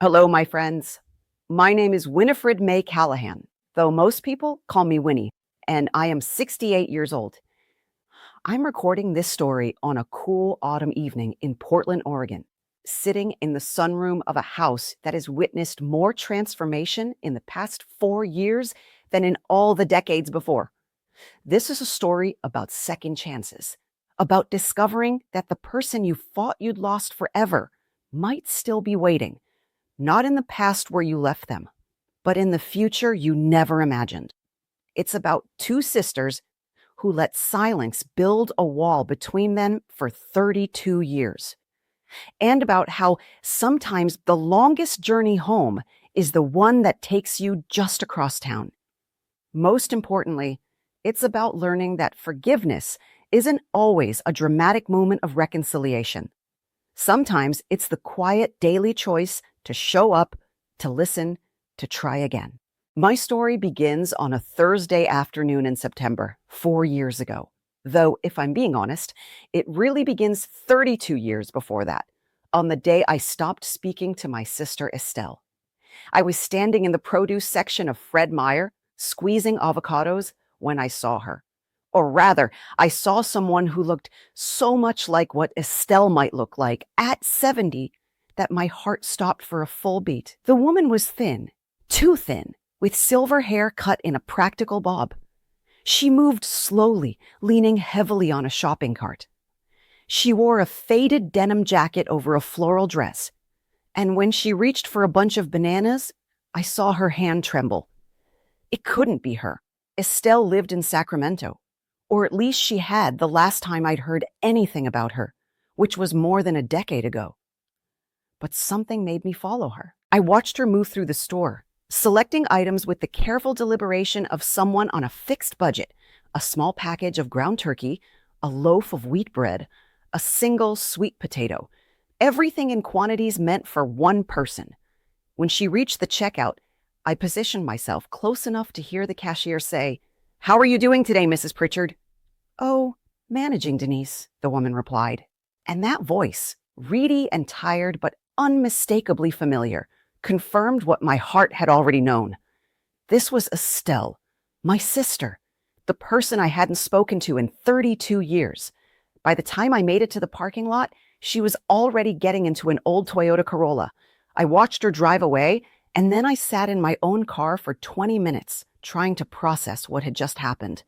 Hello, my friends. My name is Winifred May Callahan, though most people call me Winnie, and I am 68 years old. I'm recording this story on a cool autumn evening in Portland, Oregon, sitting in the sunroom of a house that has witnessed more transformation in the past 4 years than in all the decades before. This is a story about second chances, about discovering that the person you thought you'd lost forever might still be waiting. Not in the past where you left them, but in the future you never imagined. It's about two sisters who let silence build a wall between them for 32 years. And about how sometimes the longest journey home is the one that takes you just across town. Most importantly, it's about learning that forgiveness isn't always a dramatic moment of reconciliation. Sometimes it's the quiet daily choice to show up, to listen, to try again. My story begins on a Thursday afternoon in September, 4 years ago. Though, if I'm being honest, it really begins 32 years before that, on the day I stopped speaking to my sister Estelle. I was standing in the produce section of Fred Meyer, squeezing avocados, when I saw her. Or rather, I saw someone who looked so much like what Estelle might look like at 70 that my heart stopped for a full beat. The woman was thin, too thin, with silver hair cut in a practical bob. She moved slowly, leaning heavily on a shopping cart. She wore a faded denim jacket over a floral dress, and when she reached for a bunch of bananas, I saw her hand tremble. It couldn't be her. Estelle lived in Sacramento. Or at least she had the last time I'd heard anything about her, which was more than a decade ago. But something made me follow her. I watched her move through the store, selecting items with the careful deliberation of someone on a fixed budget: a small package of ground turkey, a loaf of wheat bread, a single sweet potato, everything in quantities meant for one person. When she reached the checkout, I positioned myself close enough to hear the cashier say, "How are you doing today, Mrs. Pritchard?" "Oh, managing, Denise," the woman replied. And that voice, reedy and tired but unmistakably familiar, confirmed what my heart had already known. This was Estelle, my sister, the person I hadn't spoken to in 32 years. By the time I made it to the parking lot, she was already getting into an old Toyota Corolla. I watched her drive away, and then I sat in my own car for 20 minutes, trying to process what had just happened.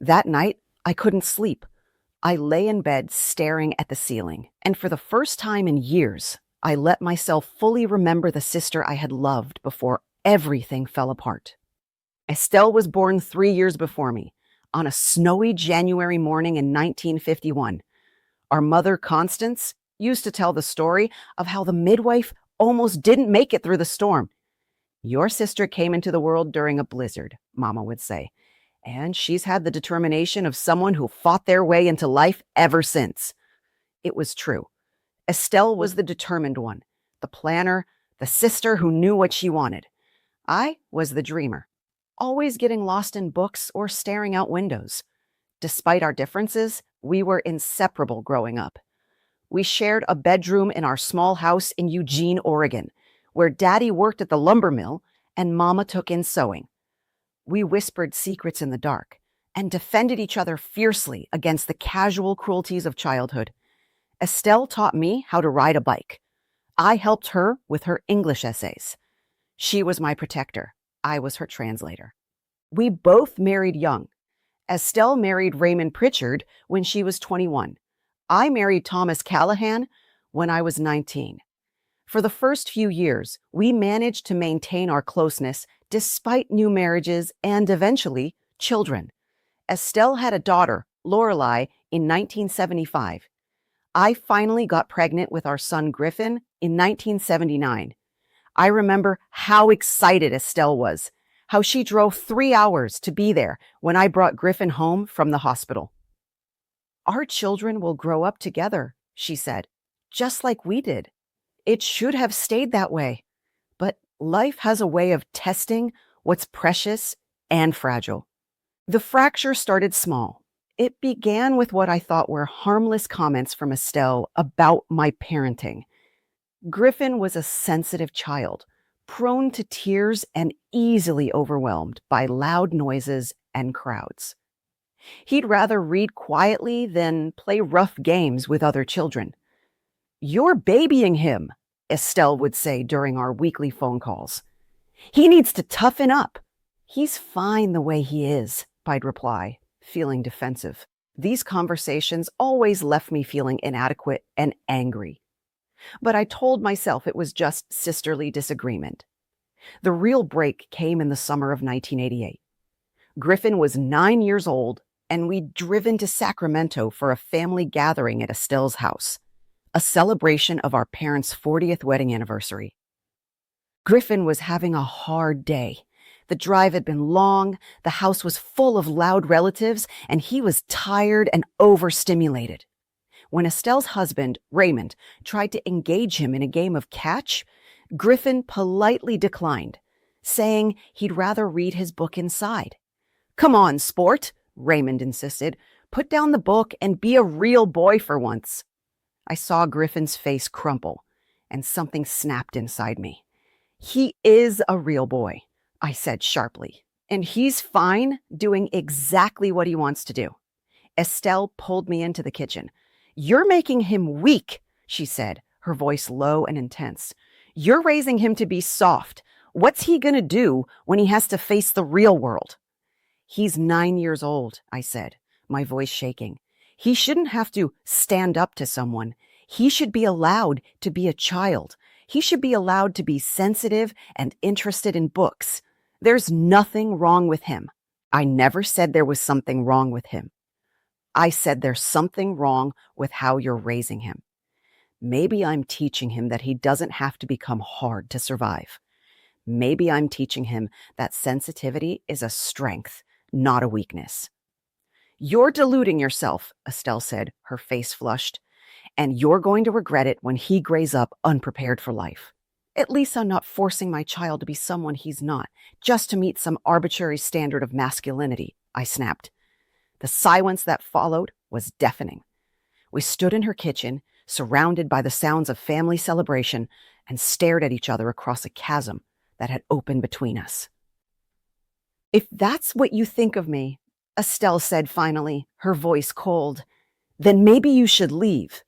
That night, I couldn't sleep. I lay in bed staring at the ceiling, and for the first time in years, I let myself fully remember the sister I had loved before everything fell apart. Estelle was born 3 years before me, on a snowy January morning in 1951. Our mother, Constance, used to tell the story of how the midwife almost didn't make it through the storm. "Your sister came into the world during a blizzard," Mama would say, "and she's had the determination of someone who fought their way into life ever since." It was true. Estelle was the determined one, the planner, the sister who knew what she wanted. I was the dreamer, always getting lost in books or staring out windows. Despite our differences, we were inseparable growing up. We shared a bedroom in our small house in Eugene, Oregon, where Daddy worked at the lumber mill and Mama took in sewing. We whispered secrets in the dark and defended each other fiercely against the casual cruelties of childhood. Estelle taught me how to ride a bike. I helped her with her English essays. She was my protector. I was her translator. We both married young. Estelle married Raymond Pritchard when she was 21. I married Thomas Callahan when I was 19. For the first few years, we managed to maintain our closeness despite new marriages and, eventually, children. Estelle had a daughter, Lorelei, in 1975. I finally got pregnant with our son Griffin in 1979. I remember how excited Estelle was, how she drove 3 hours to be there when I brought Griffin home from the hospital. "Our children will grow up together," she said, "just like we did. It should have stayed that way. But life has a way of testing what's precious and fragile." The fracture started small. It began with what I thought were harmless comments from Estelle about my parenting. Griffin was a sensitive child, prone to tears and easily overwhelmed by loud noises and crowds. He'd rather read quietly than play rough games with other children. "You're babying him," Estelle would say during our weekly phone calls. "He needs to toughen up." "He's fine the way he is," I'd reply, feeling defensive. These conversations always left me feeling inadequate and angry. But I told myself it was just sisterly disagreement. The real break came in the summer of 1988. Griffin was 9 years old, and we'd driven to Sacramento for a family gathering at Estelle's house, a celebration of our parents' 40th wedding anniversary. Griffin was having a hard day. The drive had been long, the house was full of loud relatives, and he was tired and overstimulated. When Estelle's husband, Raymond, tried to engage him in a game of catch, Griffin politely declined, saying he'd rather read his book inside. "Come on, sport," Raymond insisted. "Put down the book and be a real boy for once." I saw Griffin's face crumple, and something snapped inside me. "He is a real boy," I said sharply, "and he's fine doing exactly what he wants to do." Estelle pulled me into the kitchen. "You're making him weak," she said, her voice low and intense. "You're raising him to be soft. What's he gonna do when he has to face the real world?" "He's 9 years old," I said, my voice shaking. "He shouldn't have to stand up to someone. He should be allowed to be a child. He should be allowed to be sensitive and interested in books. There's nothing wrong with him." I never said there was something wrong with him. I said there's something wrong with how you're raising him. Maybe I'm teaching him that he doesn't have to become hard to survive. Maybe I'm teaching him that sensitivity is a strength, not a weakness. "You're deluding yourself," Estelle said, her face flushed, "and you're going to regret it when he grows up unprepared for life." "At least I'm not forcing my child to be someone he's not, just to meet some arbitrary standard of masculinity," I snapped. The silence that followed was deafening. We stood in her kitchen, surrounded by the sounds of family celebration, and stared at each other across a chasm that had opened between us. "If that's what you think of me," Estelle said finally, her voice cold, "then maybe you should leave."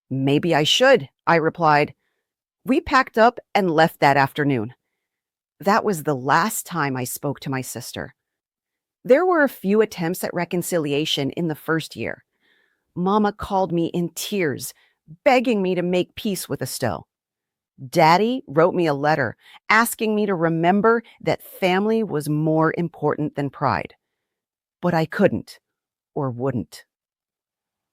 "Maybe I should," I replied. We packed up and left that afternoon. That was the last time I spoke to my sister. There were a few attempts at reconciliation in the first year. Mama called me in tears, begging me to make peace with Estelle. Daddy wrote me a letter asking me to remember that family was more important than pride. But I couldn't, or wouldn't.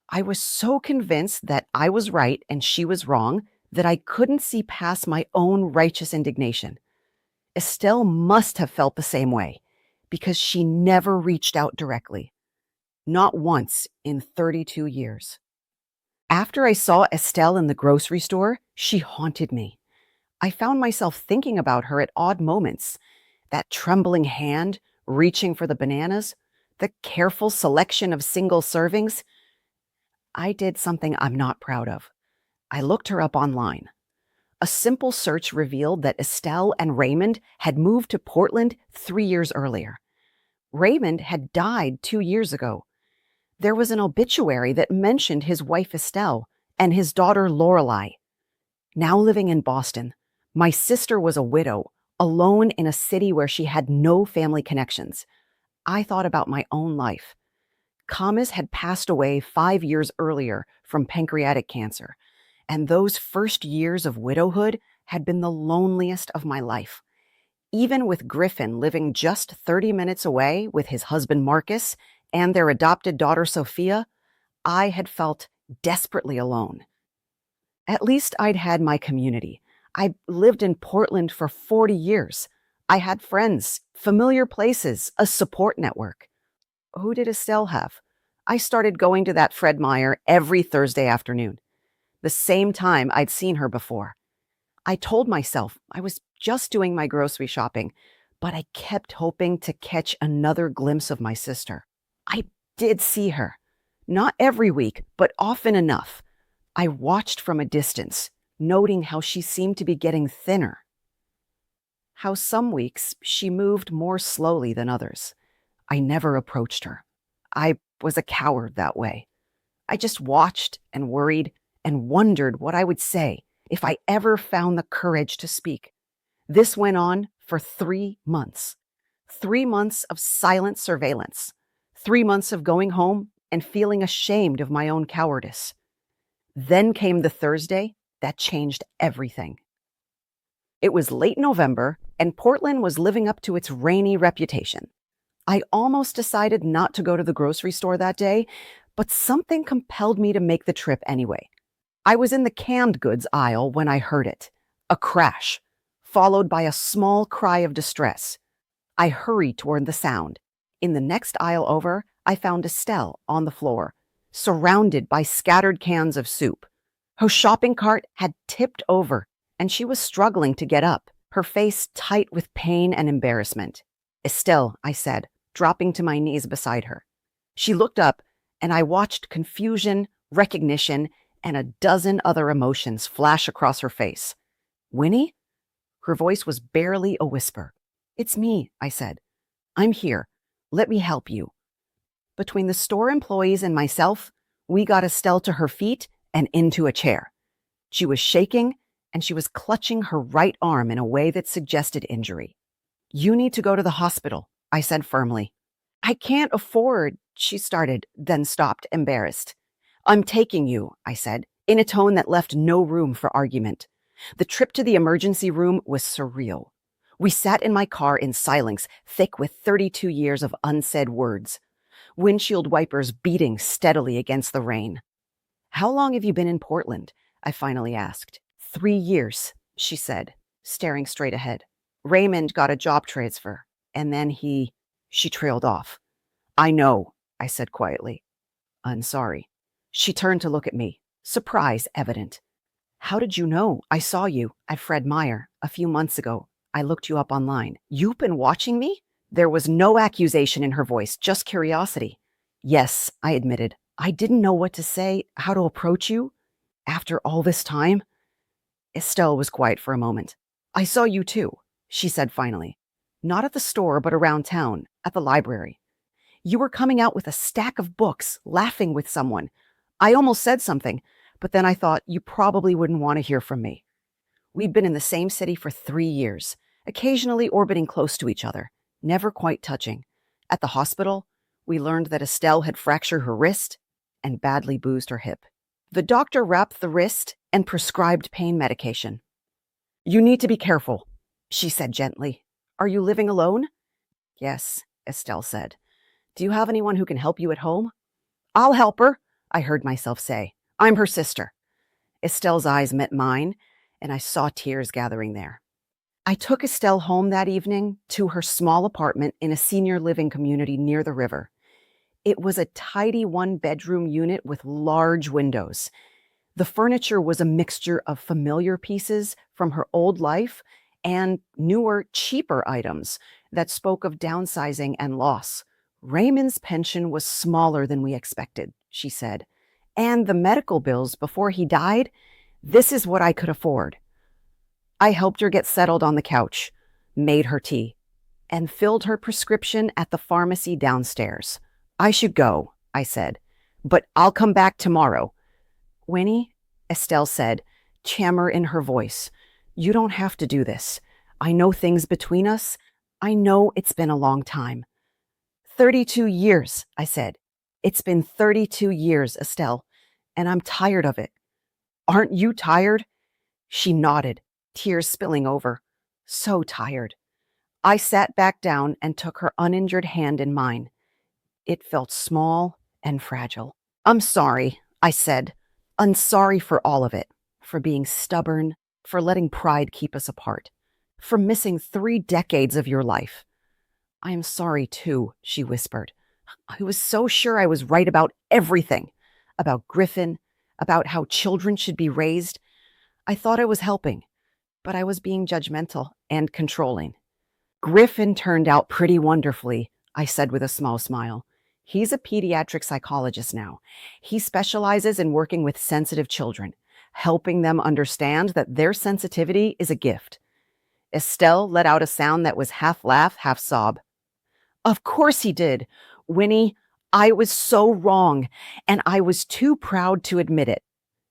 I was so convinced that I was right and she was wrong that I couldn't see past my own righteous indignation. Estelle must have felt the same way, because she never reached out directly. Not once in 32 years. After I saw Estelle in the grocery store, she haunted me. I found myself thinking about her at odd moments. That trembling hand reaching for the bananas, the careful selection of single servings. I did something I'm not proud of. I looked her up online. A simple search revealed that Estelle and Raymond had moved to Portland 3 years earlier. Raymond had died 2 years ago. There was an obituary that mentioned his wife Estelle and his daughter Lorelei. Now living in Boston, my sister was a widow, alone in a city where she had no family connections. I thought about my own life. Kamis had passed away 5 years earlier from pancreatic cancer, and those first years of widowhood had been the loneliest of my life. Even with Griffin living just 30 minutes away with his husband Marcus and their adopted daughter Sophia, I had felt desperately alone. At least I'd had my community. I lived in Portland for 40 years. I had friends, familiar places, a support network. Who did Estelle have? I started going to that Fred Meyer every Thursday afternoon, the same time I'd seen her before. I told myself I was just doing my grocery shopping, but I kept hoping to catch another glimpse of my sister. I did see her. Not every week, but often enough. I watched from a distance, noting how she seemed to be getting thinner. How some weeks she moved more slowly than others. I never approached her. I was a coward that way. I just watched and worried and wondered what I would say if I ever found the courage to speak. This went on for 3 months. 3 months of silent surveillance. 3 months of going home and feeling ashamed of my own cowardice. Then came the Thursday that changed everything. It was late November, and Portland was living up to its rainy reputation. I almost decided not to go to the grocery store that day, but something compelled me to make the trip anyway. I was in the canned goods aisle when I heard it. A crash, followed by a small cry of distress. I hurried toward the sound. In the next aisle over, I found Estelle on the floor, surrounded by scattered cans of soup. Her shopping cart had tipped over, and she was struggling to get up, her face tight with pain and embarrassment. "Estelle," I said, dropping to my knees beside her. She looked up, and I watched confusion, recognition, and a dozen other emotions flash across her face. "Winnie?" Her voice was barely a whisper. "It's me," I said. "I'm here. Let me help you." Between the store employees and myself, we got Estelle to her feet and into a chair. She was shaking, and she was clutching her right arm in a way that suggested injury. "You need to go to the hospital," I said firmly. "I can't afford," she started, then stopped, embarrassed. "I'm taking you," I said, in a tone that left no room for argument. The trip to the emergency room was surreal. We sat in my car in silence, thick with 32 years of unsaid words. Windshield wipers beating steadily against the rain. "How long have you been in Portland?" I finally asked. 3 years, she said, staring straight ahead. "Raymond got a job transfer, and then she trailed off." "I know," I said quietly. "I'm sorry." She turned to look at me, surprise evident. "How did you know? I saw you at Fred Meyer a few months ago. I looked you up online. You've been watching me?" There was no accusation in her voice, just curiosity. "Yes," I admitted. "I didn't know what to say, how to approach you. After all this time." Estelle was quiet for a moment. "I saw you too," she said finally. "Not at the store, but around town, at the library. You were coming out with a stack of books, laughing with someone. I almost said something, but then I thought you probably wouldn't want to hear from me. We'd been in the same city for 3 years, occasionally orbiting close to each other, never quite touching. At the hospital, we learned that Estelle had fractured her wrist and badly bruised her hip. The doctor wrapped the wrist and prescribed pain medication. "You need to be careful," she said gently. "Are you living alone?" "Yes," Estelle said. "Do you have anyone who can help you at home?" "I'll help her," I heard myself say. "I'm her sister." Estelle's eyes met mine, and I saw tears gathering there. I took Estelle home that evening to her small apartment in a senior living community near the river. It was a tidy one-bedroom unit with large windows. The furniture was a mixture of familiar pieces from her old life and newer, cheaper items that spoke of downsizing and loss. "Raymond's pension was smaller than we expected," she said. "And the medical bills before he died, this is what I could afford." I helped her get settled on the couch, made her tea, and filled her prescription at the pharmacy downstairs. "I should go," I said, "but I'll come back tomorrow." "Winnie," Estelle said, tremor in her voice, "you don't have to do this. I know things between us. I know it's been a long time." 32 years, I said. "It's been 32 years, Estelle, and I'm tired of it." "Aren't you tired?" She nodded, tears spilling over. "So tired." I sat back down and took her uninjured hand in mine. It felt small and fragile. "I'm sorry," I said. "I'm sorry for all of it, for being stubborn, for letting pride keep us apart, for missing 3 decades of your life." "I am sorry too," she whispered. "I was so sure I was right about everything, about Griffin, about how children should be raised. I thought I was helping, but I was being judgmental and controlling." "Griffin turned out pretty wonderfully," I said with a small smile. "He's a pediatric psychologist now. He specializes in working with sensitive children, helping them understand that their sensitivity is a gift. Estelle let out a sound that was half laugh, half sob. Of course he did. Winnie, I was so wrong, and I was too proud to admit it.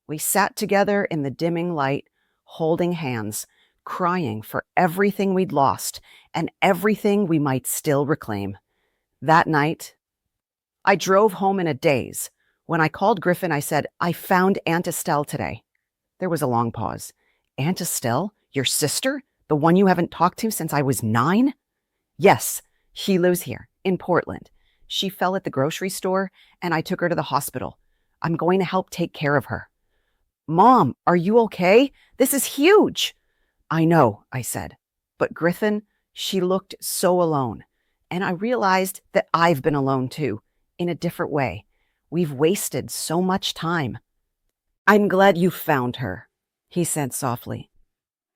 We sat together in the dimming light, holding hands, crying for everything we'd lost and everything we might still reclaim. That night, I drove home in a daze. When I called Griffin, I said, I found Aunt Estelle today. There was a long pause. Aunt Estelle? Your sister? The one you haven't talked to since I was 9? Yes, she lives here, in Portland. She fell at the grocery store, and I took her to the hospital. I'm going to help take care of her. Mom, are you okay? This is huge. I know, I said. But Griffin, she looked so alone. And I realized that I've been alone too, in a different way. We've wasted so much time. I'm glad you found her, he said softly.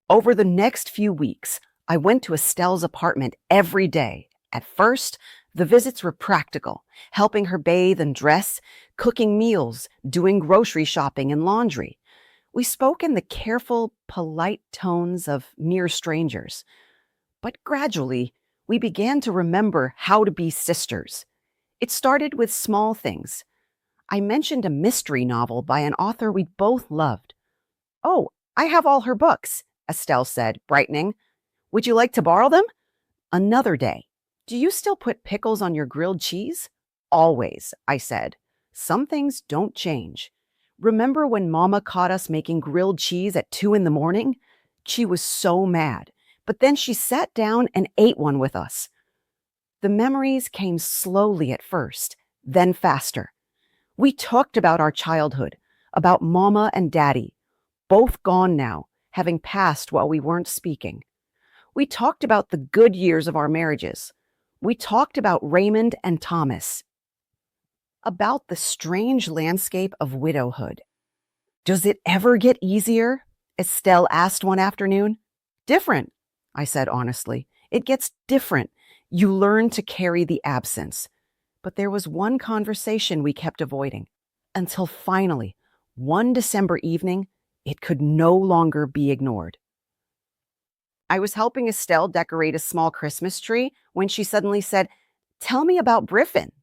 Over the next few weeks, I went to Estelle's apartment every day. At first, the visits were practical, helping her bathe and dress, cooking meals, doing grocery shopping and laundry. We spoke in the careful, polite tones of near strangers. But gradually, we began to remember how to be sisters. It started with small things. I mentioned a mystery novel by an author we both loved. Oh, I have all her books, Estelle said, brightening. Would you like to borrow them? Another day. Do you still put pickles on your grilled cheese? Always, I said. Some things don't change. Remember when Mama caught us making grilled cheese at 2 a.m? She was so mad, but then she sat down and ate one with us. The memories came slowly at first, then faster. We talked about our childhood, about Mama and Daddy, both gone now, having passed while we weren't speaking. We talked about the good years of our marriages. We talked about Raymond and Thomas. About the strange landscape of widowhood. Does it ever get easier? Estelle asked one afternoon. Different, I said honestly. It gets different. You learn to carry the absence. But there was one conversation we kept avoiding, until finally, one December evening, it could no longer be ignored. I was helping Estelle decorate a small Christmas tree when she suddenly said, Tell me about Griffin.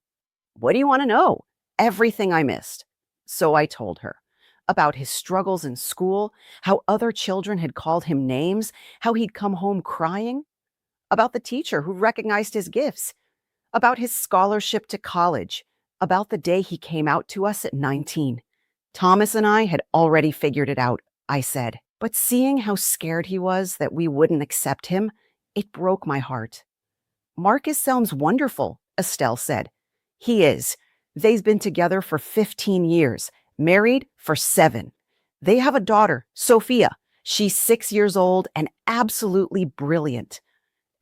What do you want to know? Everything I missed. So I told her about his struggles in school, how other children had called him names, how he'd come home crying, about the teacher who recognized his gifts, about his scholarship to college, about the day he came out to us at 19. Thomas and I had already figured it out, I said, but seeing how scared he was that we wouldn't accept him, it broke my heart. Marcus sounds wonderful, Estelle said. He is. They've been together for 15 years, married for 7. They have a daughter, Sophia. She's 6 years old and absolutely brilliant.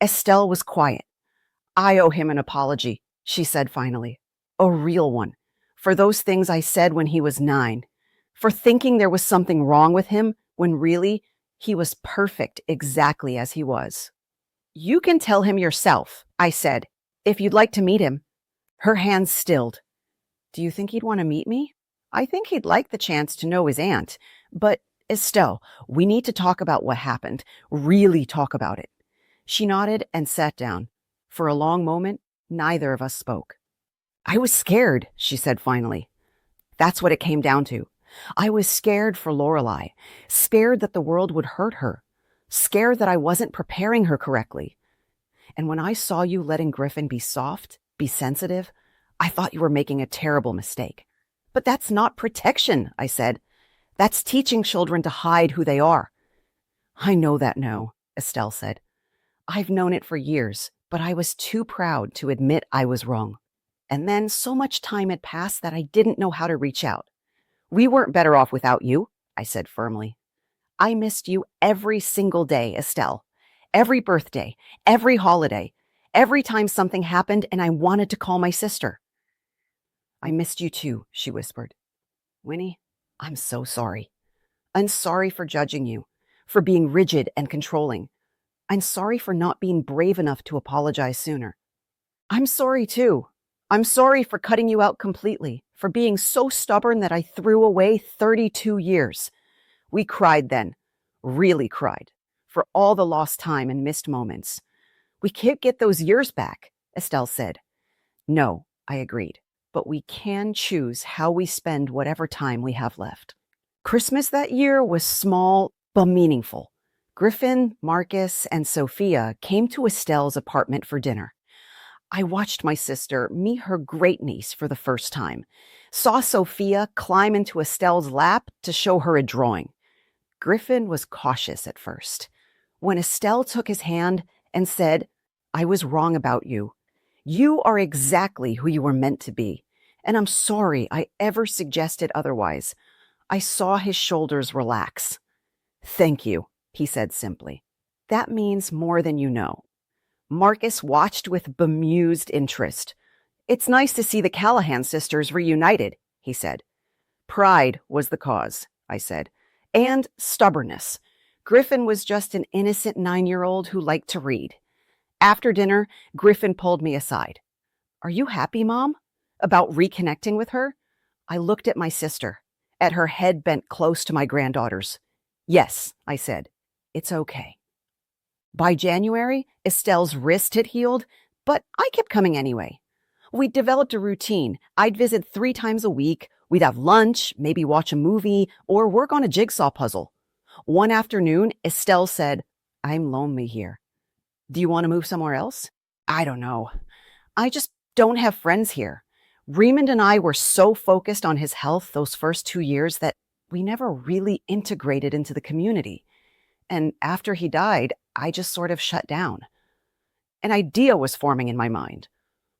Estelle was quiet. I owe him an apology, she said finally. A real one. For those things I said when he was 9. For thinking there was something wrong with him when really he was perfect exactly as he was. You can tell him yourself, I said, if you'd like to meet him. Her hands stilled. Do you think he'd want to meet me? I think he'd like the chance to know his aunt. But, Estelle, we need to talk about what happened. Really talk about it. She nodded and sat down. For a long moment, neither of us spoke. I was scared, she said finally. That's what it came down to. I was scared for Lorelei, scared that the world would hurt her, scared that I wasn't preparing her correctly. And when I saw you letting Griffin be soft, be sensitive, I thought you were making a terrible mistake. But that's not protection, I said. That's teaching children to hide who they are. I know that now, Estelle said. I've known it for years, but I was too proud to admit I was wrong. And then so much time had passed that I didn't know how to reach out. We weren't better off without you, I said firmly. I missed you every single day, Estelle. Every birthday, every holiday, every time something happened and I wanted to call my sister. I missed you too, she whispered. Winnie, I'm so sorry. I'm sorry for judging you, for being rigid and controlling. I'm sorry for not being brave enough to apologize sooner. I'm sorry too. I'm sorry for cutting you out completely, for being so stubborn that I threw away 32 years. We cried then, really cried, for all the lost time and missed moments. We can't get those years back, Estelle said. No, I agreed, but we can choose how we spend whatever time we have left. Christmas that year was small but meaningful. Griffin, Marcus, and Sophia came to Estelle's apartment for dinner. I watched my sister meet her great niece for the first time, saw Sophia climb into Estelle's lap to show her a drawing. Griffin was cautious at first. When Estelle took his hand and said, "I was wrong about you. You are exactly who you were meant to be, and I'm sorry I ever suggested otherwise," I saw his shoulders relax. "Thank you," he said simply. "That means more than you know." Marcus watched with bemused interest. "It's nice to see the Callahan sisters reunited," he said. "Pride was the cause," I said, "and stubbornness. Griffin was just an innocent 9-year-old who liked to read." After dinner, Griffin pulled me aside. "Are you happy, Mom? About reconnecting with her?" I looked at my sister, at her head bent close to my granddaughter's. "Yes," I said. "It's okay." By January, Estelle's wrist had healed, but I kept coming anyway. We developed a routine. I'd visit 3 times a week. We'd have lunch, maybe watch a movie, or work on a jigsaw puzzle. One afternoon, Estelle said, "I'm lonely here. Do you want to move somewhere else?" "I don't know. I just don't have friends here." Raymond and I were so focused on his health those first 2 years that we never really integrated into the community. And after he died, I just sort of shut down. An idea was forming in my mind.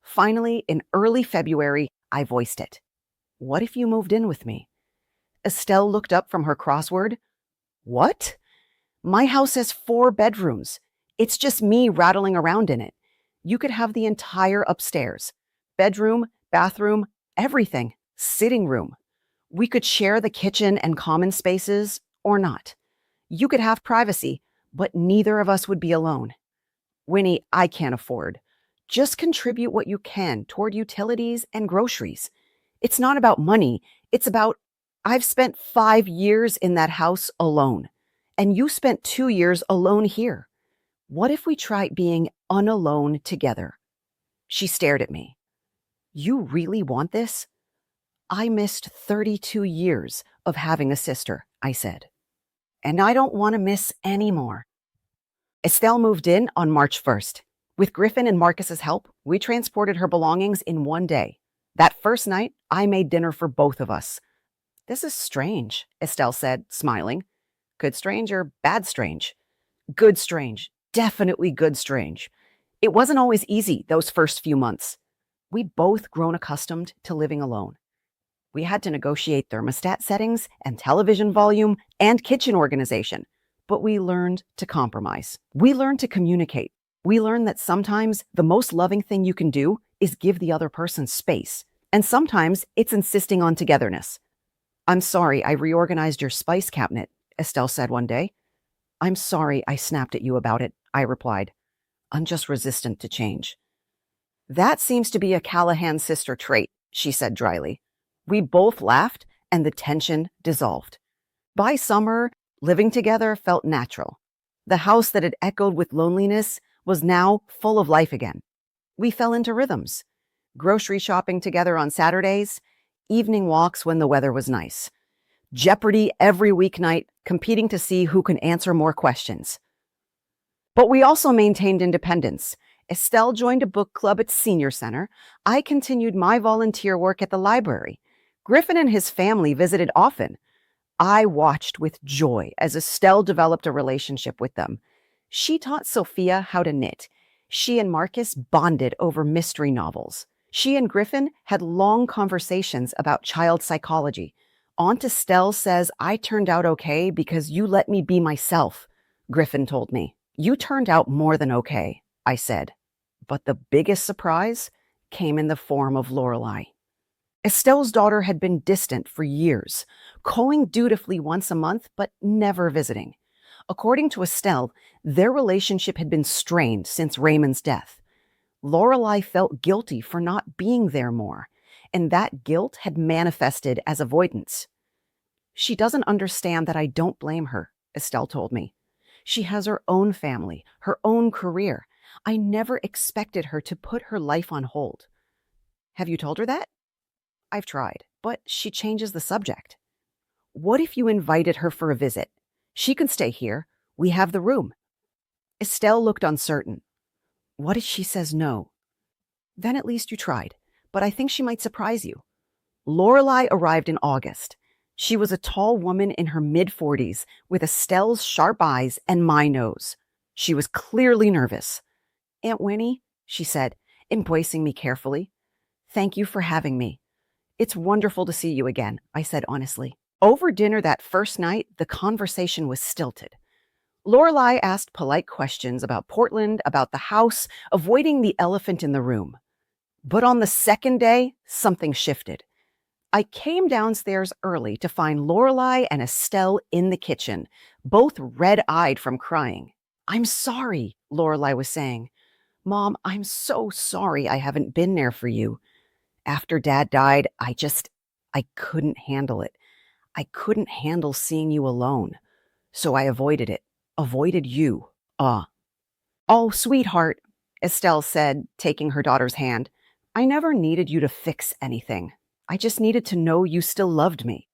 Finally, in early February, I voiced it. "What if you moved in with me?" Estelle looked up from her crossword. "What?" "My house has 4 bedrooms. It's just me rattling around in it. You could have the entire upstairs. Bedroom, bathroom, everything. Sitting room. We could share the kitchen and common spaces, or not. You could have privacy, but neither of us would be alone. Winnie, I can't afford. Just contribute what you can toward utilities and groceries. It's not about money. It's about, I've spent 5 years in that house alone, and you spent 2 years alone here. What if we try being unalone together?" She stared at me. "You really want this?" "I missed 32 years of having a sister," I said. "And I don't want to miss any more." Estelle moved in on March 1st. With Griffin and Marcus's help, we transported her belongings in one day. That first night, I made dinner for both of us. "This is strange," Estelle said, smiling. "Good strange or bad strange?" "Good strange. Definitely good strange. It wasn't always easy those first few months. We'd both grown accustomed to living alone. We had to negotiate thermostat settings and television volume and kitchen organization, but we learned to compromise. We learned to communicate. We learned that sometimes the most loving thing you can do is give the other person space, and sometimes it's insisting on togetherness. "I'm sorry I reorganized your spice cabinet," Estelle said one day. "I'm sorry I snapped at you about it," I replied. "I'm just resistant to change." "That seems to be a Callahan sister trait," she said dryly. We both laughed, and the tension dissolved. By summer, living together felt natural. The house that had echoed with loneliness was now full of life again. We fell into rhythms. Grocery shopping together on Saturdays, evening walks when the weather was nice. Jeopardy every weeknight, competing to see who can answer more questions. But we also maintained independence. Estelle joined a book club at Senior Center. I continued my volunteer work at the library. Griffin and his family visited often. I watched with joy as Estelle developed a relationship with them. She taught Sophia how to knit. She and Marcus bonded over mystery novels. She and Griffin had long conversations about child psychology. Aunt Estelle says I turned out okay because you let me be myself, Griffin told me. "You turned out more than okay," I said. But the biggest surprise came in the form of Lorelei. Estelle's daughter had been distant for years, calling dutifully once a month, but never visiting. According to Estelle, their relationship had been strained since Raymond's death. Lorelei felt guilty for not being there more, and that guilt had manifested as avoidance. She doesn't understand that I don't blame her, Estelle told me. She has her own family, her own career. I never expected her to put her life on hold. Have you told her that? I've tried, but she changes the subject. What if you invited her for a visit? She can stay here. We have the room. Estelle looked uncertain. What if she says no? Then at least you tried, but I think she might surprise you. Lorelei arrived in August. She was a tall woman in her mid-40s with Estelle's sharp eyes and my nose. She was clearly nervous. Aunt Winnie, she said, embracing me carefully. Thank you for having me. It's wonderful to see you again, I said honestly. Over dinner that first night, the conversation was stilted. Lorelei asked polite questions about Portland, about the house, avoiding the elephant in the room. But on the second day, something shifted. I came downstairs early to find Lorelei and Estelle in the kitchen, both red-eyed from crying. I'm sorry, Lorelei was saying. Mom, I'm so sorry I haven't been there for you. After Dad died, I couldn't handle it. I couldn't handle seeing you alone. So I avoided it. Avoided you. Oh, sweetheart, Estelle said, taking her daughter's hand. I never needed you to fix anything. I just needed to know you still loved me.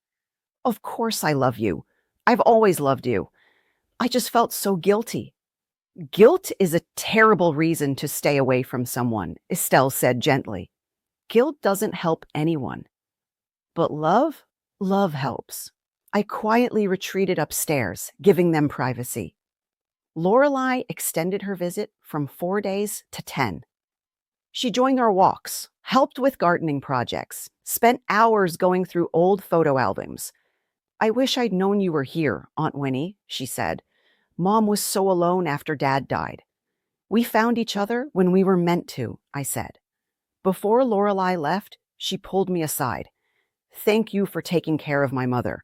Of course I love you. I've always loved you. I just felt so guilty. Guilt is a terrible reason to stay away from someone, Estelle said gently. Guilt doesn't help anyone. But love helps. I quietly retreated upstairs, giving them privacy. Lorelei extended her visit from 4 days to 10. She joined our walks, helped with gardening projects, spent hours going through old photo albums. I wish I'd known you were here, Aunt Winnie, she said. Mom was so alone after Dad died. We found each other when we were meant to, I said. Before Lorelei left, she pulled me aside. Thank you for taking care of my mother.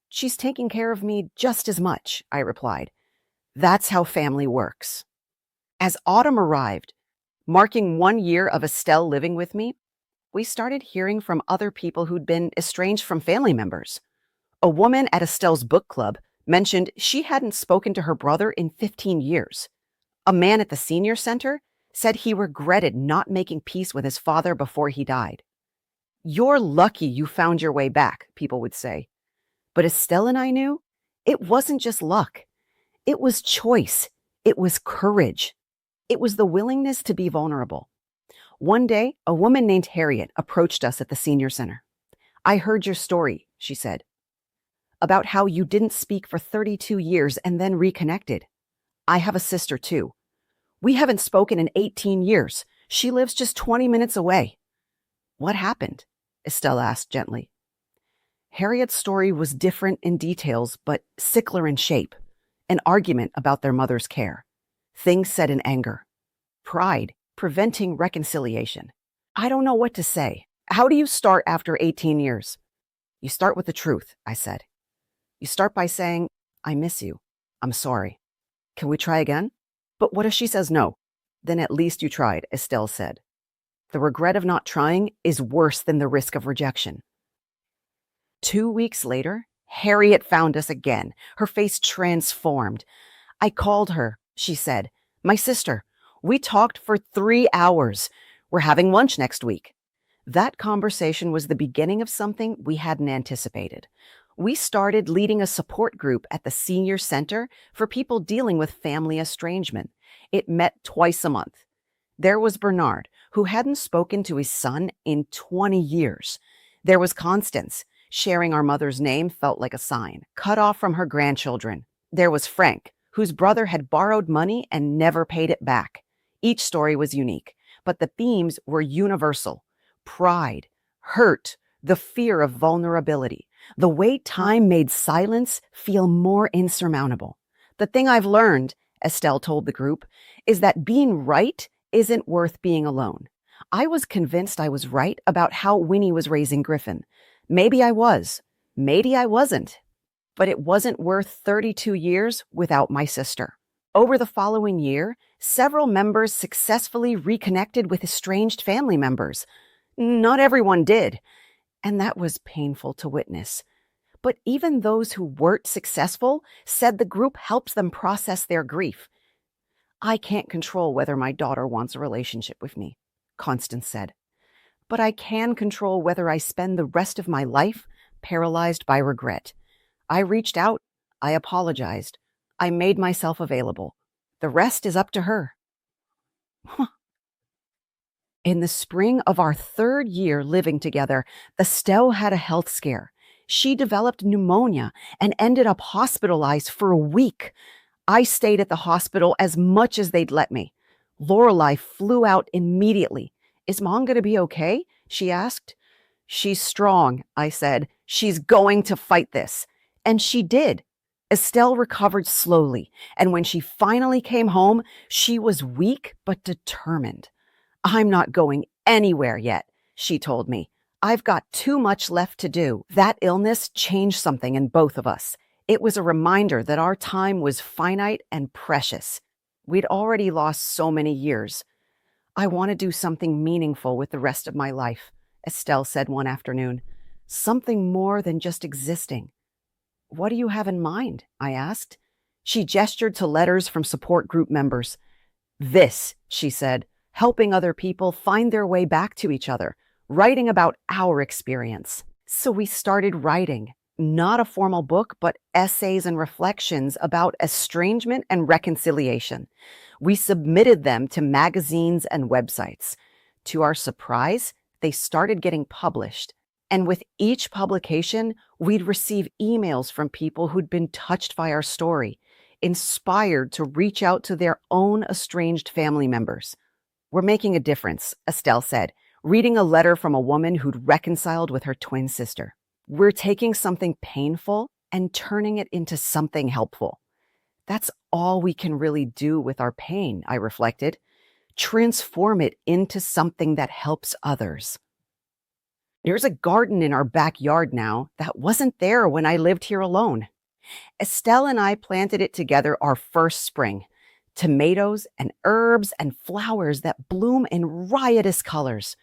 She's taking care of me just as much, I replied. That's how family works. As autumn arrived, marking 1 year of Estelle living with me, we started hearing from other people who'd been estranged from family members. A woman at Estelle's book club mentioned she hadn't spoken to her brother in 15 years. A man at the senior center said he regretted not making peace with his father before he died. You're lucky you found your way back, people would say. But Estelle and I knew it wasn't just luck. It was choice. It was courage. It was the willingness to be vulnerable. One day, a woman named Harriet approached us at the senior center. I heard your story, she said, about how you didn't speak for 32 years and then reconnected. I have a sister too. We haven't spoken in 18 years. She lives just 20 minutes away. What happened? Estelle asked gently. Harriet's story was different in details, but sickler in shape. An argument about their mother's care. Things said in anger. Pride, preventing reconciliation. I don't know what to say. How do you start after 18 years? You start with the truth, I said. You start by saying, I miss you. I'm sorry. Can we try again? But what if she says no? Then at least you tried, Estelle said. The regret of not trying is worse than the risk of rejection. 2 weeks later, Harriet found us again, her face transformed. I called her, she said. My sister. We talked for 3 hours. We're having lunch next week. That conversation was the beginning of something we hadn't anticipated. We started leading a support group at the senior center for people dealing with family estrangement. It met twice a month. There was Bernard, who hadn't spoken to his son in 20 years. There was Constance. Sharing our mother's name felt like a sign, cut off from her grandchildren. There was Frank, whose brother had borrowed money and never paid it back. Each story was unique, but the themes were universal. Pride, hurt, the fear of vulnerability, the way time made silence feel more insurmountable. The thing I've learned, Estelle told the group, is that being right isn't worth being alone. I was convinced I was right about how Winnie was raising Griffin. Maybe I was, maybe I wasn't, but it wasn't worth 32 years without my sister. Over the following year, several members successfully reconnected with estranged family members. Not everyone did, and that was painful to witness. But even those who weren't successful said the group helps them process their grief. I can't control whether my daughter wants a relationship with me, Constance said. But I can control whether I spend the rest of my life paralyzed by regret. I reached out. I apologized. I made myself available. The rest is up to her. In the spring of our 3rd year living together, Estelle had a health scare. She developed pneumonia and ended up hospitalized for a week. I stayed at the hospital as much as they'd let me. Lorelei flew out immediately. Is Mom going to be okay? She asked. She's strong, I said. She's going to fight this. And she did. Estelle recovered slowly, and when she finally came home, she was weak but determined. I'm not going anywhere yet, she told me. I've got too much left to do. That illness changed something in both of us. It was a reminder that our time was finite and precious. We'd already lost so many years. I want to do something meaningful with the rest of my life, Estelle said one afternoon. Something more than just existing. What do you have in mind? I asked. She gestured to letters from support group members. This, she said, helping other people find their way back to each other, writing about our experience. So we started writing, not a formal book, but essays and reflections about estrangement and reconciliation. We submitted them to magazines and websites. To our surprise, they started getting published. And with each publication, we'd receive emails from people who'd been touched by our story, inspired to reach out to their own estranged family members. We're making a difference, Estelle said, reading a letter from a woman who'd reconciled with her twin sister. We're taking something painful and turning it into something helpful. That's all we can really do with our pain, I reflected. Transform it into something that helps others. There's a garden in our backyard now that wasn't there when I lived here alone. Estelle and I planted it together our first spring. Tomatoes and herbs and flowers that bloom in riotous colors.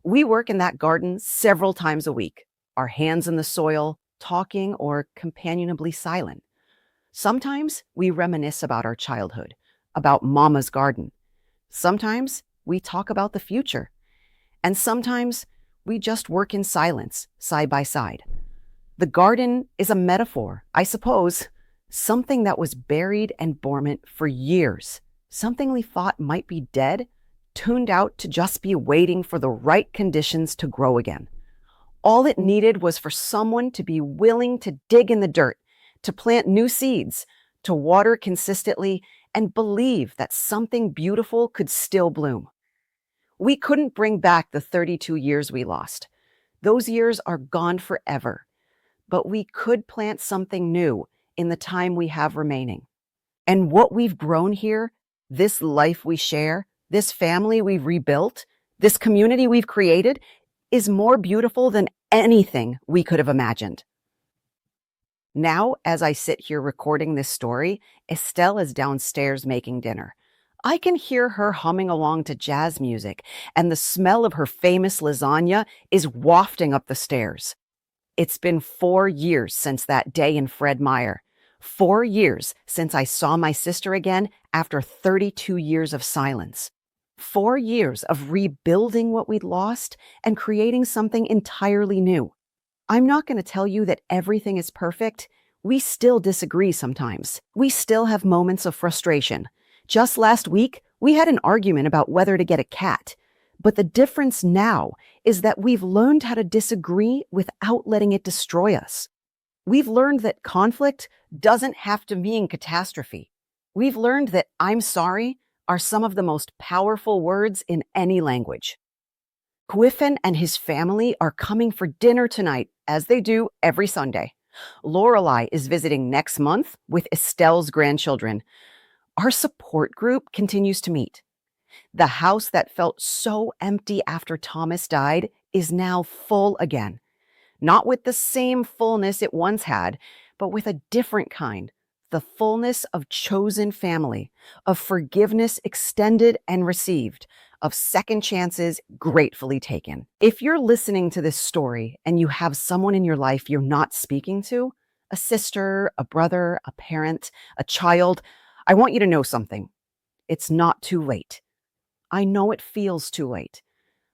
We work in that garden several times a week, our hands in the soil, talking or companionably silent. Sometimes we reminisce about our childhood, about Mama's garden. Sometimes we talk about the future. And sometimes we just work in silence, side by side. The garden is a metaphor, I suppose, something that was buried and dormant for years, something we thought might be dead, tuned out to just be waiting for the right conditions to grow again. All it needed was for someone to be willing to dig in the dirt, to plant new seeds, to water consistently, and believe that something beautiful could still bloom. We couldn't bring back the 32 years we lost. Those years are gone forever. But we could plant something new in the time we have remaining. And what we've grown here, this life we share, this family we've rebuilt, this community we've created, is more beautiful than anything we could have imagined. Now, as I sit here recording this story, Estelle is downstairs making dinner. I can hear her humming along to jazz music, and the smell of her famous lasagna is wafting up the stairs. It's been 4 years since that day in Fred Meyer. 4 years since I saw my sister again after 32 years of silence. 4 years of rebuilding what we'd lost and creating something entirely new. I'm not going to tell you that everything is perfect. We still disagree sometimes. We still have moments of frustration. Just last week, we had an argument about whether to get a cat. But the difference now is that we've learned how to disagree without letting it destroy us. We've learned that conflict doesn't have to mean catastrophe. We've learned that "I'm sorry" are some of the most powerful words in any language. Quiffen and his family are coming for dinner tonight, as they do every Sunday. Lorelei is visiting next month with Estelle's grandchildren. Our support group continues to meet. The house that felt so empty after Thomas died is now full again. Not with the same fullness it once had, but with a different kind. The fullness of chosen family, of forgiveness extended and received, of second chances gratefully taken. If you're listening to this story and you have someone in your life you're not speaking to, a sister, a brother, a parent, a child, I want you to know something. It's not too late. I know it feels too late.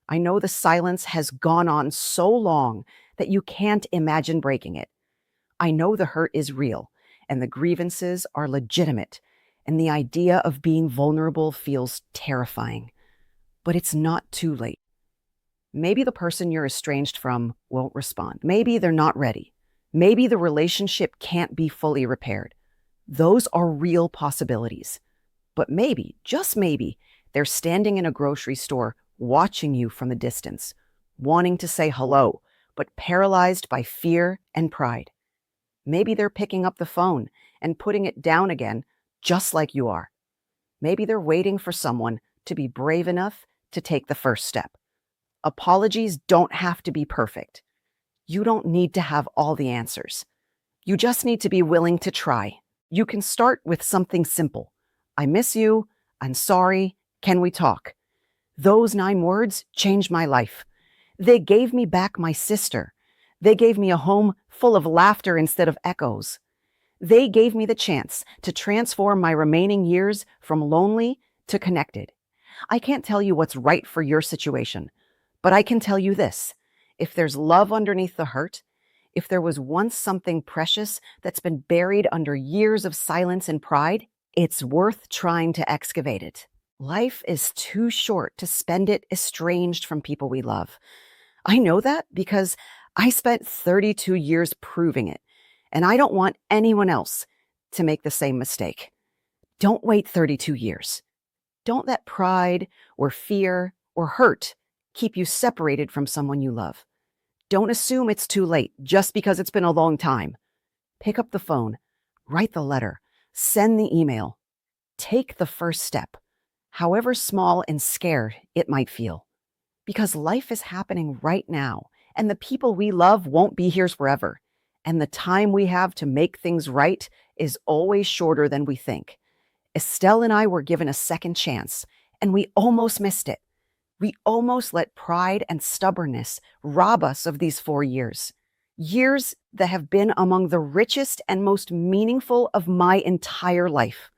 I know the silence has gone on so long that you can't imagine breaking it. I know the hurt is real and the grievances are legitimate, and the idea of being vulnerable feels terrifying. But it's not too late. Maybe the person you're estranged from won't respond. Maybe they're not ready. Maybe the relationship can't be fully repaired. Those are real possibilities. But maybe, just maybe, they're standing in a grocery store watching you from a distance, wanting to say hello, but paralyzed by fear and pride. Maybe they're picking up the phone and putting it down again, just like you are. Maybe they're waiting for someone to be brave enough to take the first step. Apologies don't have to be perfect. You don't need to have all the answers. You just need to be willing to try. You can start with something simple. I miss you. I'm sorry. Can we talk? Those 9 words changed my life. They gave me back my sister. They gave me a home full of laughter instead of echoes. They gave me the chance to transform my remaining years from lonely to connected. I can't tell you what's right for your situation, but I can tell you this. If there's love underneath the hurt, if there was once something precious that's been buried under years of silence and pride, it's worth trying to excavate it. Life is too short to spend it estranged from people we love. I know that because I spent 32 years proving it, and I don't want anyone else to make the same mistake. Don't wait 32 years. Don't let pride or fear or hurt keep you separated from someone you love. Don't assume it's too late just because it's been a long time. Pick up the phone, write the letter, send the email. Take the first step, however small and scared it might feel. Because life is happening right now, and the people we love won't be here forever. And the time we have to make things right is always shorter than we think. Estelle and I were given a second chance, and we almost missed it. We almost let pride and stubbornness rob us of these 4 years. Years that have been among the richest and most meaningful of my entire life.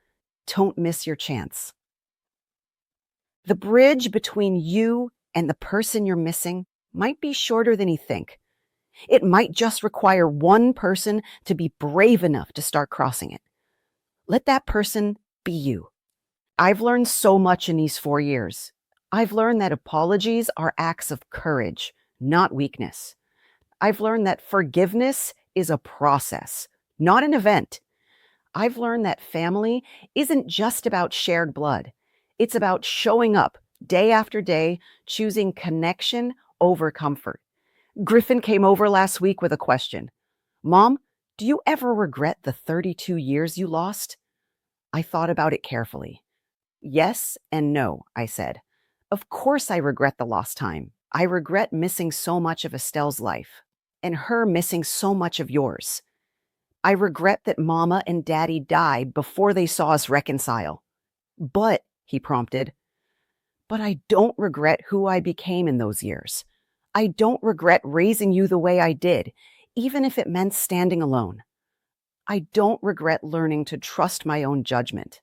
Don't miss your chance. The bridge between you and the person you're missing might be shorter than you think. It might just require one person to be brave enough to start crossing it. Let that person be you. I've learned so much in these 4 years. I've learned that apologies are acts of courage, not weakness. I've learned that forgiveness is a process, not an event. I've learned that family isn't just about shared blood. It's about showing up day after day, choosing connection over comfort. Griffin came over last week with a question. Mom, do you ever regret the 32 years you lost? I thought about it carefully. Yes and no, I said. Of course I regret the lost time. I regret missing so much of Estelle's life and her missing so much of yours. I regret that Mama and Daddy died before they saw us reconcile. But, he prompted, but I don't regret who I became in those years. I don't regret raising you the way I did, even if it meant standing alone. I don't regret learning to trust my own judgment.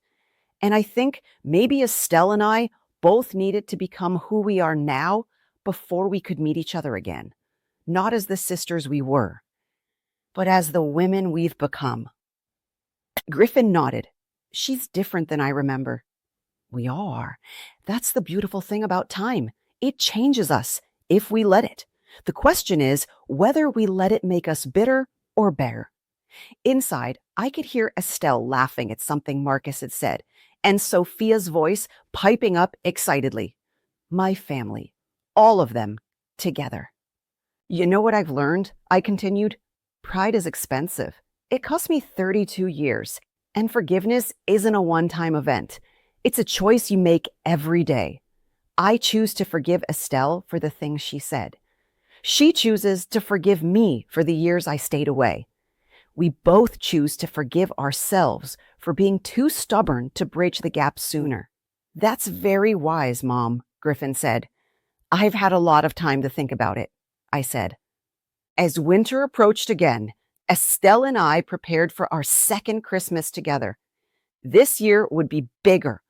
And I think maybe Estelle and I both needed to become who we are now before we could meet each other again. Not as the sisters we were, but as the women we've become. Griffin nodded. She's different than I remember. We all are. That's the beautiful thing about time. It changes us if we let it. The question is whether we let it make us bitter or better. Inside, I could hear Estelle laughing at something Marcus had said, and Sophia's voice piping up excitedly. My family, all of them, together. You know what I've learned? I continued. Pride is expensive. It cost me 32 years, and forgiveness isn't a one-time event. It's a choice you make every day. I choose to forgive Estelle for the things she said. She chooses to forgive me for the years I stayed away. We both choose to forgive ourselves for being too stubborn to bridge the gap sooner. That's very wise, Mom, Griffin said. I've had a lot of time to think about it, I said. As winter approached again, Estelle and I prepared for our second Christmas together. This year would be bigger.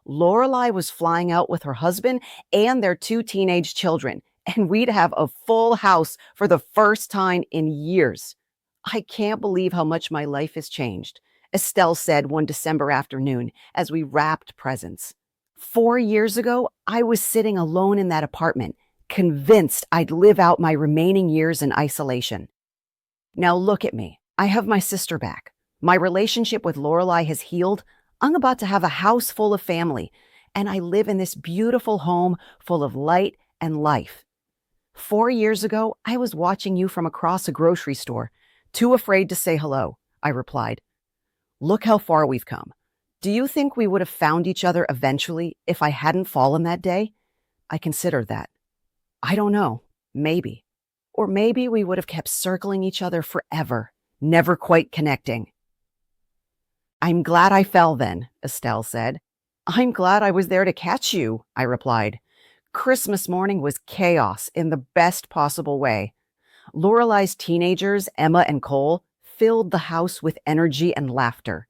Lorelei was flying out with her husband and their two teenage children, and we'd have a full house for the first time in years. I can't believe how much my life has changed, Estelle said one December afternoon as we wrapped presents. 4 years ago, I was sitting alone in that apartment, convinced I'd live out my remaining years in isolation. Now look at me. I have my sister back. My relationship with Lorelei has healed. I'm about to have a house full of family, and I live in this beautiful home full of light and life. 4 years ago, I was watching you from across a grocery store, too afraid to say hello, I replied. Look how far we've come. Do you think we would have found each other eventually if I hadn't fallen that day? I considered that. I don't know. Maybe. Or maybe we would have kept circling each other forever, never quite connecting. I'm glad I fell then, Estelle said. I'm glad I was there to catch you, I replied. Christmas morning was chaos in the best possible way. Lorelei's teenagers, Emma and Cole, filled the house with energy and laughter.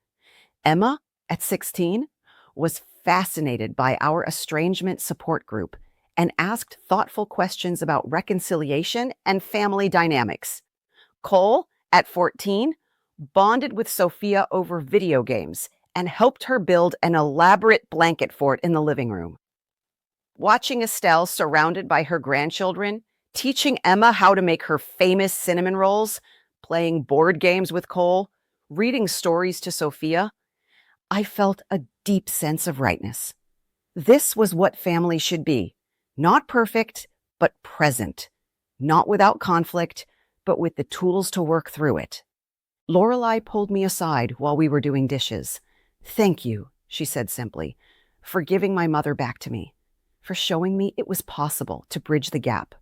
Emma, at 16, was fascinated by our estrangement support group and asked thoughtful questions about reconciliation and family dynamics. Cole, at 14, bonded with Sophia over video games and helped her build an elaborate blanket fort in the living room. Watching Estelle surrounded by her grandchildren, teaching Emma how to make her famous cinnamon rolls, playing board games with Cole, reading stories to Sophia, I felt a deep sense of rightness. This was what family should be. Not perfect, but present. Not without conflict, but with the tools to work through it. Lorelei pulled me aside while we were doing dishes. Thank you, she said simply, for giving my mother back to me, for showing me it was possible to bridge the gap.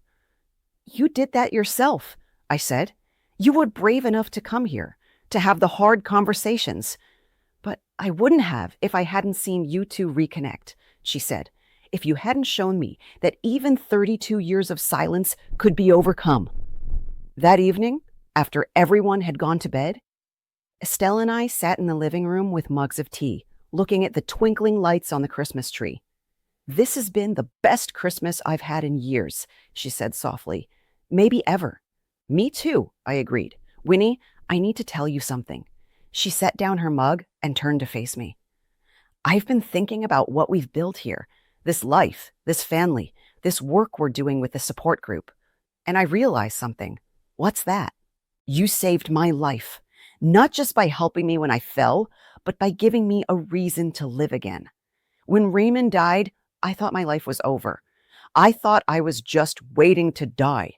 You did that yourself, I said. You were brave enough to come here, to have the hard conversations. But I wouldn't have if I hadn't seen you two reconnect, she said. If you hadn't shown me that even 32 years of silence could be overcome. That evening, after everyone had gone to bed, Estelle and I sat in the living room with mugs of tea, looking at the twinkling lights on the Christmas tree. This has been the best Christmas I've had in years, she said softly. Maybe ever. Me too, I agreed. Winnie, I need to tell you something. She set down her mug and turned to face me. I've been thinking about what we've built here, this life, this family, this work we're doing with the support group. And I realized something. What's that? You saved my life, not just by helping me when I fell, but by giving me a reason to live again. When Raymond died, I thought my life was over. I thought I was just waiting to die.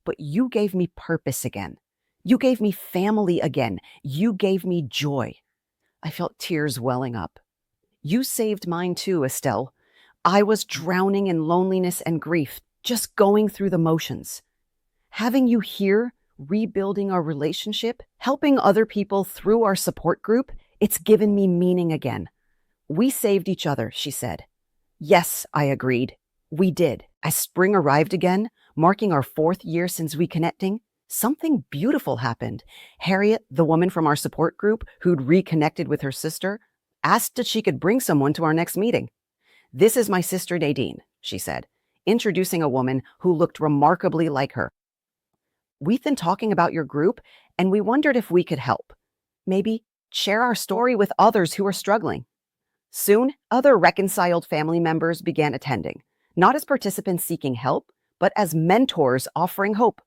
But you gave me purpose again. You gave me family again. You gave me joy. I felt tears welling up. You saved mine too, Estelle. I was drowning in loneliness and grief, just going through the motions. Having you here, rebuilding our relationship, helping other people through our support group, it's given me meaning again. We saved each other, she said. Yes, I agreed. We did. As spring arrived again, marking our 4th year since reconnecting, something beautiful happened. Harriet, the woman from our support group who'd reconnected with her sister, asked if she could bring someone to our next meeting. This is my sister Nadine, she said, introducing a woman who looked remarkably like her. We've been talking about your group, and we wondered if we could help. Maybe share our story with others who are struggling. Soon, other reconciled family members began attending, not as participants seeking help, but as mentors offering hope.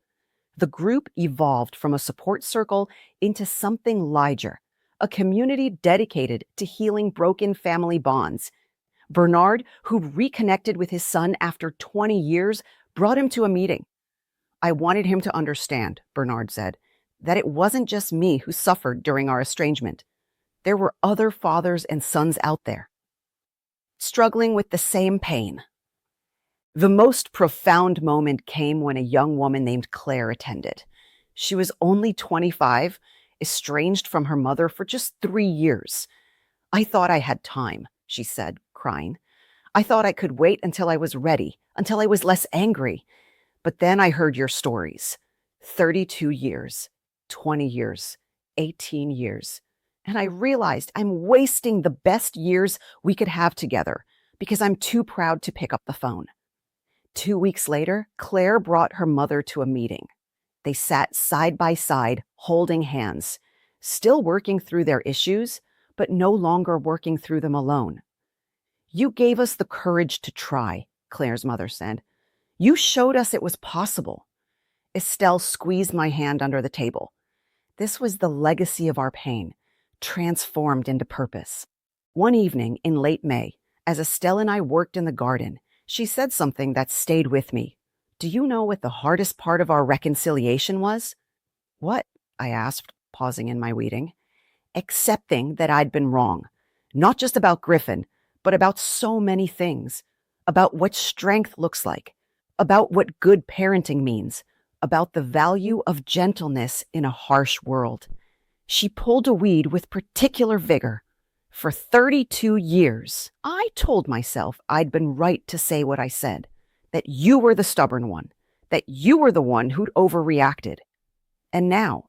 The group evolved from a support circle into something larger, a community dedicated to healing broken family bonds. Bernard, who reconnected with his son after 20 years, brought him to a meeting. I wanted him to understand, Bernard said, that it wasn't just me who suffered during our estrangement. There were other fathers and sons out there, struggling with the same pain. The most profound moment came when a young woman named Claire attended. She was only 25, estranged from her mother for just 3 years. I thought I had time, she said, crying. I thought I could wait until I was ready, until I was less angry. But then I heard your stories. 32 years, 20 years, 18 years. And I realized I'm wasting the best years we could have together because I'm too proud to pick up the phone. 2 weeks later, Claire brought her mother to a meeting. They sat side by side, holding hands, still working through their issues, but no longer working through them alone. You gave us the courage to try, Claire's mother said. You showed us it was possible. Estelle squeezed my hand under the table. This was the legacy of our pain, transformed into purpose. One evening in late May, as Estelle and I worked in the garden, she said something that stayed with me. Do you know what the hardest part of our reconciliation was? What? I asked, pausing in my weeding. Accepting that I'd been wrong, not just about Griffin, but about so many things, about what strength looks like, about what good parenting means, about the value of gentleness in a harsh world. She pulled a weed with particular vigor. For 32 years, I told myself I'd been right to say what I said, that you were the stubborn one, that you were the one who'd overreacted. And now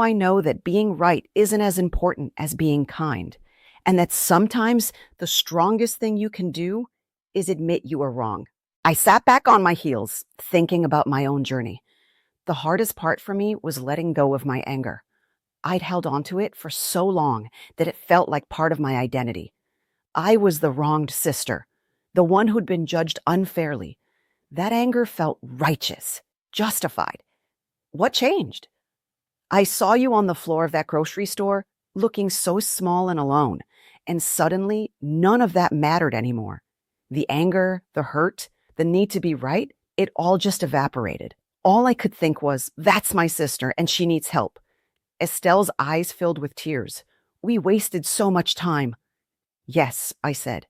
I know that being right isn't as important as being kind, and that sometimes the strongest thing you can do is admit you are wrong. I sat back on my heels, thinking about my own journey. The hardest part for me was letting go of my anger. I'd held onto it for so long that it felt like part of my identity. I was the wronged sister, the one who'd been judged unfairly. That anger felt righteous, justified. What changed? I saw you on the floor of that grocery store, looking so small and alone, and suddenly none of that mattered anymore. The anger, the hurt, the need to be right, it all just evaporated. All I could think was, that's my sister and she needs help. Estelle's eyes filled with tears. We wasted so much time. Yes, I said,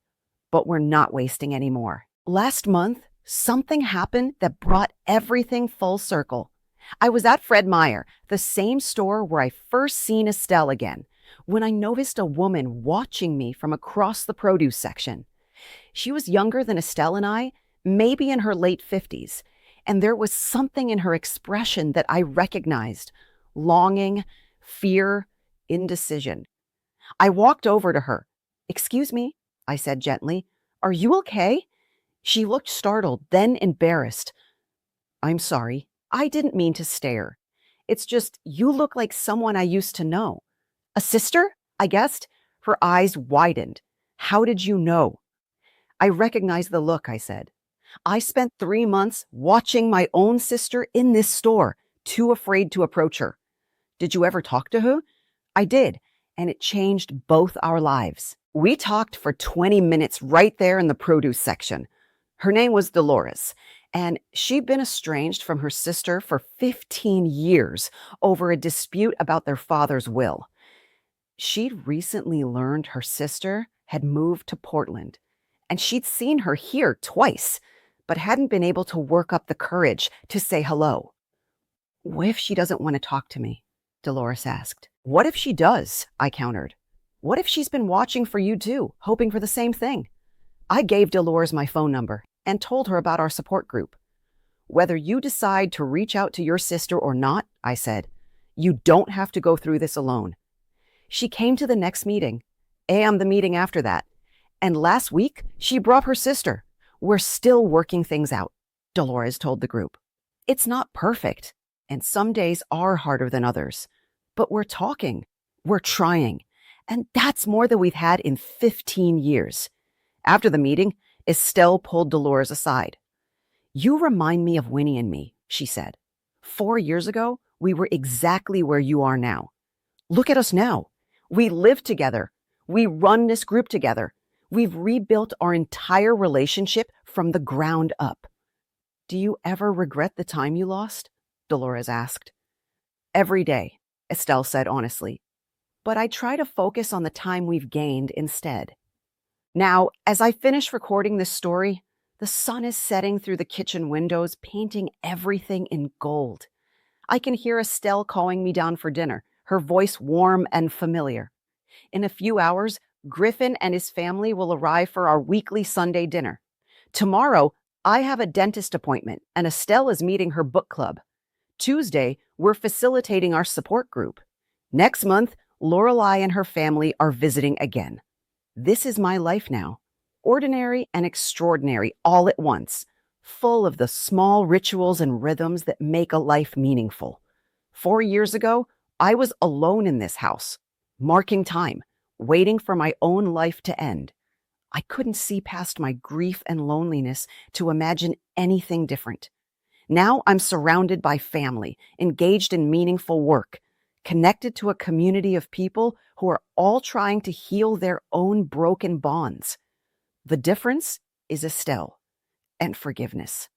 but we're not wasting any more. Last month, something happened that brought everything full circle. I was at Fred Meyer, the same store where I first seen Estelle again, when I noticed a woman watching me from across the produce section. She was younger than Estelle and I, maybe in her late 50s, and there was something in her expression that I recognized: longing, fear, indecision. I walked over to her. "Excuse me," I said gently. "Are you okay?" She looked startled, then embarrassed. "I'm sorry. I didn't mean to stare. It's just, you look like someone I used to know." "A sister?" I guessed. Her eyes widened. "How did you know?" "I recognized the look," I said. "I spent 3 months watching my own sister in this store, too afraid to approach her." "Did you ever talk to her?" "I did, and it changed both our lives." We talked for 20 minutes right there in the produce section. Her name was Dolores, and she'd been estranged from her sister for 15 years over a dispute about their father's will. She'd recently learned her sister had moved to Portland, and she'd seen her here twice, but hadn't been able to work up the courage to say hello. "What if she doesn't want to talk to me?" Dolores asked. "What if she does?" I countered. "What if she's been watching for you too, hoping for the same thing?" I gave Dolores my phone number and told her about our support group. "Whether you decide to reach out to your sister or not," I said, "you don't have to go through this alone." She came to the next meeting, and the meeting after that. And last week, she brought her sister. "We're still working things out," Dolores told the group. "It's not perfect, and some days are harder than others. But we're talking, we're trying, and that's more than we've had in 15 years. After the meeting, Estelle pulled Dolores aside. "You remind me of Winnie and me," she said. 4 years ago, we were exactly where you are now. Look at us now. We live together. We run this group together. We've rebuilt our entire relationship from the ground up." "Do you ever regret the time you lost?" Dolores asked. "Every day," Estelle said honestly. "But I try to focus on the time we've gained instead." Now, as I finish recording this story, the sun is setting through the kitchen windows, painting everything in gold. I can hear Estelle calling me down for dinner, her voice warm and familiar. In a few hours, Griffin and his family will arrive for our weekly Sunday dinner. Tomorrow, I have a dentist appointment, and Estelle is meeting her book club. Tuesday, we're facilitating our support group. Next month, Lorelei and her family are visiting again. This is my life now, ordinary and extraordinary all at once, full of the small rituals and rhythms that make a life meaningful. 4 years ago, I was alone in this house, marking time, waiting for my own life to end. I couldn't see past my grief and loneliness to imagine anything different. Now I'm surrounded by family, engaged in meaningful work, connected to a community of people who are all trying to heal their own broken bonds. The difference is Estelle and forgiveness,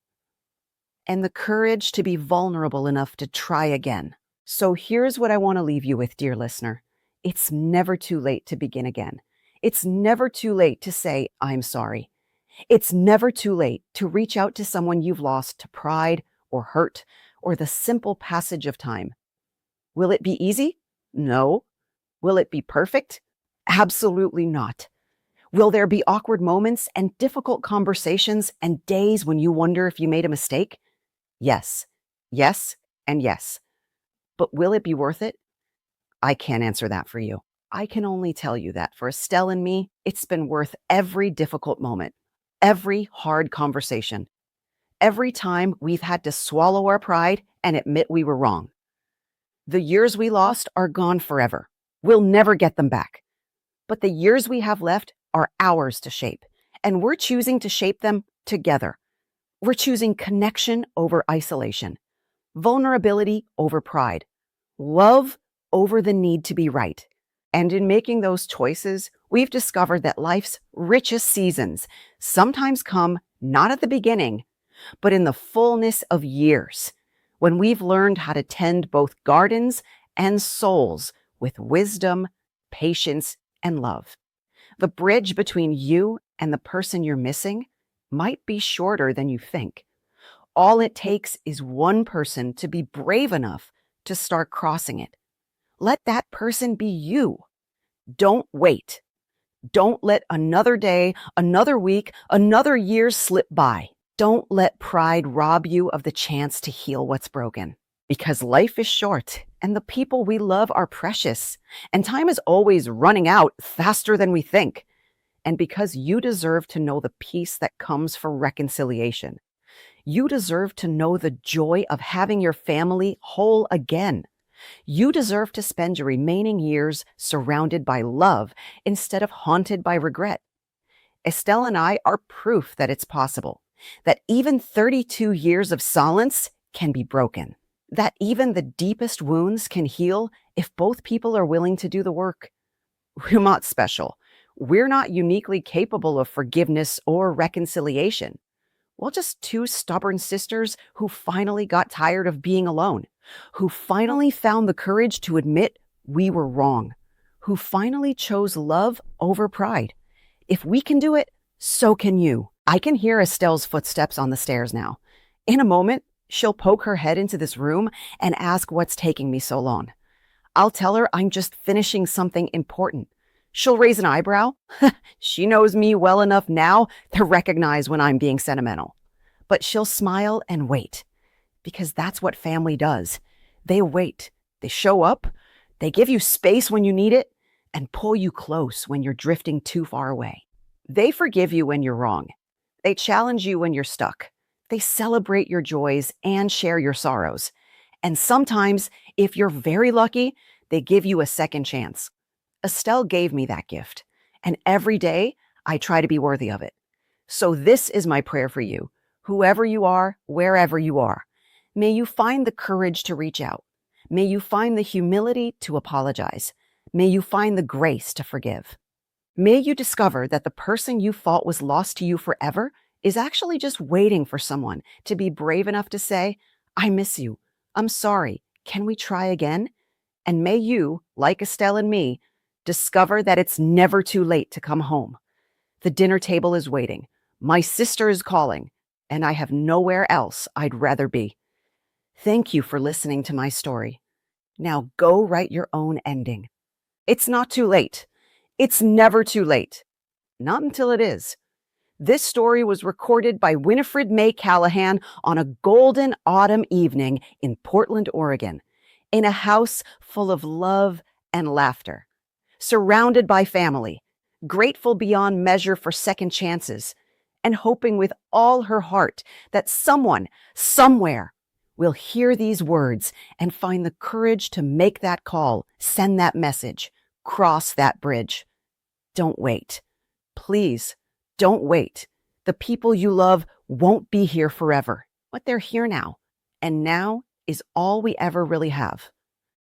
and the courage to be vulnerable enough to try again. So here's what I want to leave you with, dear listener. It's never too late to begin again. It's never too late to say, I'm sorry. It's never too late to reach out to someone you've lost to pride or hurt or the simple passage of time. Will it be easy? No. Will it be perfect? Absolutely not. Will there be awkward moments and difficult conversations and days when you wonder if you made a mistake? Yes, yes, and yes. But will it be worth it? I can't answer that for you. I can only tell you that for Estelle and me, it's been worth every difficult moment, every hard conversation, every time we've had to swallow our pride and admit we were wrong. The years we lost are gone forever. We'll never get them back. But the years we have left are ours to shape, and we're choosing to shape them together. We're choosing connection over isolation, vulnerability over pride, love over the need to be right. And in making those choices, we've discovered that life's richest seasons sometimes come not at the beginning, but in the fullness of years, when we've learned how to tend both gardens and souls with wisdom, patience, and love. The bridge between you and the person you're missing might be shorter than you think. All it takes is one person to be brave enough to start crossing it. Let that person be you. Don't wait. Don't let another day, another week, another year slip by. Don't let pride rob you of the chance to heal what's broken. Because life is short, and the people we love are precious, and time is always running out faster than we think. And because you deserve to know the peace that comes from reconciliation. You deserve to know the joy of having your family whole again. You deserve to spend your remaining years surrounded by love instead of haunted by regret. Estelle and I are proof that it's possible, that even 32 years of silence can be broken, that even the deepest wounds can heal if both people are willing to do the work. We're not special. We're not uniquely capable of forgiveness or reconciliation. We're just two stubborn sisters who finally got tired of being alone, who finally found the courage to admit we were wrong, who finally chose love over pride. If we can do it, so can you. I can hear Estelle's footsteps on the stairs now. In a moment, she'll poke her head into this room and ask what's taking me so long. I'll tell her I'm just finishing something important. She'll raise an eyebrow. She knows me well enough now to recognize when I'm being sentimental. But she'll smile and wait, because that's what family does. They wait. They show up. They give you space when you need it and pull you close when you're drifting too far away. They forgive you when you're wrong. They challenge you when you're stuck. They celebrate your joys and share your sorrows. And sometimes, if you're very lucky, they give you a second chance. Estelle gave me that gift, and every day I try to be worthy of it. So this is my prayer for you, whoever you are, wherever you are. May you find the courage to reach out. May you find the humility to apologize. May you find the grace to forgive. May you discover that the person you thought was lost to you forever is actually just waiting for someone to be brave enough to say, I miss you. I'm sorry. Can we try again? And may you, like Estelle and me, discover that it's never too late to come home. The dinner table is waiting. My sister is calling, and I have nowhere else I'd rather be. Thank you for listening to my story. Now go write your own ending. It's not too late. It's never too late. Not until it is. This story was recorded by Winifred May Callahan on a golden autumn evening in Portland, Oregon, in a house full of love and laughter, surrounded by family, grateful beyond measure for second chances, and hoping with all her heart that someone, somewhere, will hear these words and find the courage to make that call, send that message, cross that bridge. Don't wait. Please, don't wait. The people you love won't be here forever, but they're here now. And now is all we ever really have.